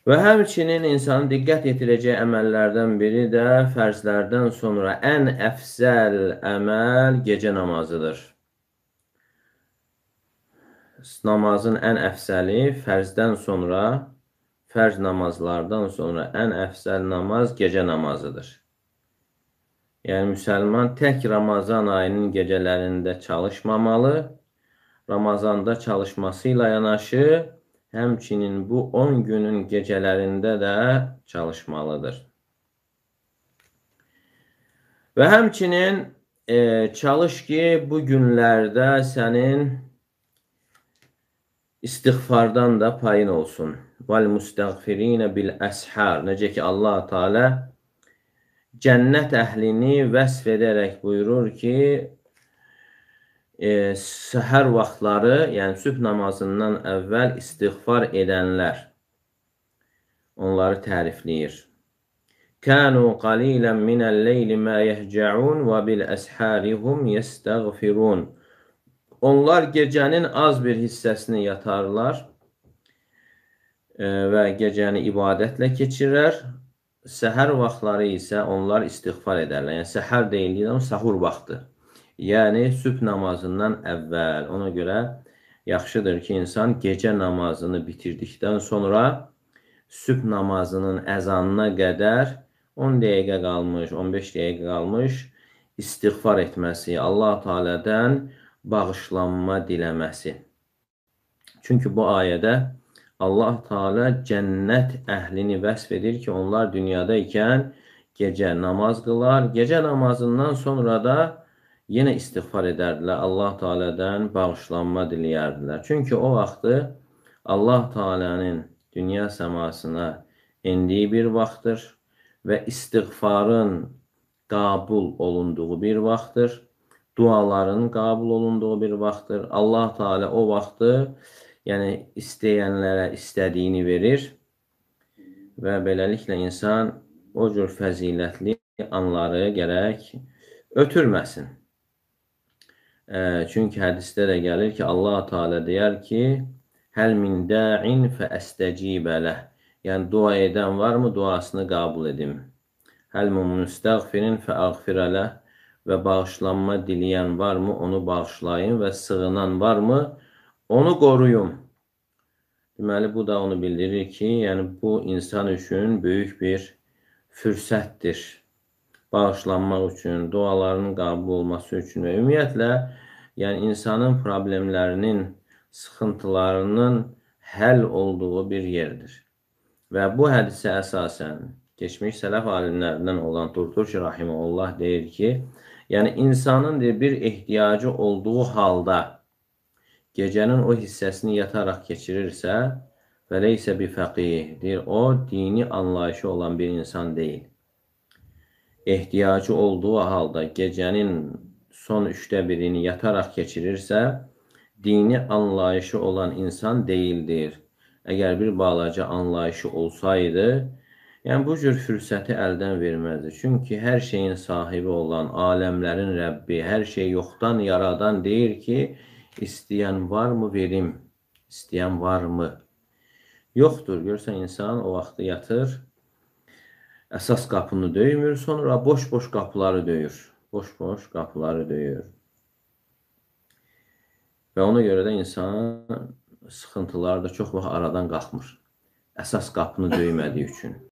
Və həmçinin insanın diqqət yetirəcəyi əməllərdən biri də fərzlərdən sonra ən əfzəl əməl gecə namazıdır. Namazın ən əfzəli fərzdən sonra, fərz namazlardan sonra ən əfzəl namaz gecə namazıdır. Yəni, müsəlman tək Ramazan ayının gecələrində çalışmamalı, Ramazanda çalışması ilə yanaşı, həmçinin bu 10 günün gecələrində də çalışmalıdır. Və həmçinin çalış ki, bu günlərdə sənin istiğfardan da payın olsun. وَالْمُسْتَغْفِرِينَ بِالْأَسْحَارِ Necə ki, Allah-u Teala cənnət əhlini vəsf edərək buyurur ki, səhər vaxtları, yəni sübh namazından əvvəl istiğfar edənlər onları tərifləyir. Kanu qalilan minəl-leyli ma yehca'un və bil-əsharihum yestəğfirun. Onlar gecənin az bir hissəsini yatarlar və gecəni ibadətlə keçirər. Səhər vaxtları isə onlar istiğfar edərlər. Yəni, səhər deyildiyi zaman sahur vaxtı. Yəni, sübh namazından əvvəl. Ona görə yaxşıdır ki, insan gecə namazını bitirdikdən sonra sübh namazının əzanına qədər 10 dəqiqə qalmış, 15 dəqiqə qalmış istiğfar etməsi, Allah-u Teala'dan bağışlanma diləməsi. Çünki bu ayədə Allah-u Teala cənnət əhlini vəsf edir ki, onlar dünyada ikən gecə namaz qılar, gecə namazından sonra da yenə istiğfar edərdilər, Allah-u Teala'dan bağışlanma diləyərdilər. Çünki o vaxtı Allah-u Teala'nın dünya səmasına endiyi bir vaxtdır və istiğfarın qəbul olunduğu bir vaxtdır, duaların qəbul olunduğu bir vaxtdır. Allah-u Teala o vaxtı, yəni istəyənlərə istədiyini verir və beləliklə insan o cür fəzilətli anları gərək ötürməsin. Çünki hədisdə də gəlir ki, Allah-u Teala deyər ki, həl min da'in fəəstəcibə ləh. Yəni, dua edən varmı, duasını qəbul edim. Həl min müstəğfirin fəəğfirə ləh. Və bağışlanma diləyən varmı, onu bağışlayın və sığınan varmı, onu qoruyun. Deməli, bu da onu bildirir ki, yəni bu insan üçün böyük bir fürsətdir. Bağışlanmaq üçün, dualarının qəbul olması üçün və ümumiyyətlə, yəni insanın problemlərinin, sıxıntılarının həll olduğu bir yerdir. Və bu hədisə əsasən keçmiş sələf alimlərindən olan Turtuş Rahimullah deyir ki, yəni insanın bir ehtiyacı olduğu halda gecənin o hissəsini yataraq keçirirsə, fəleysə bi fəqih, deyir, o dini anlayışı olan bir insan deyil. Ehtiyacı olduğu halda gecənin son 1/3-ni yataraq keçirirsə, dini anlayışı olan insan deyildir. Əgər bir balaca anlayışı olsaydı, yəni bu cür fürsəti əldən verməzdi. Çünki hər şeyin sahibi olan, aləmlərin Rəbbi, hər şey yoxdan yaradan deyir ki, istəyən varmı verim, istəyən varmı? Yoxdur. Görsən, insan o vaxtı yatır, əsas qapını döymür, sonra boş-boş qapıları döyür. Boş-boş qapıları döyür. Və ona görə də insan sıxıntıları da çox vaxt aradan qalxmır. Əsas qapını döymədiyi üçün.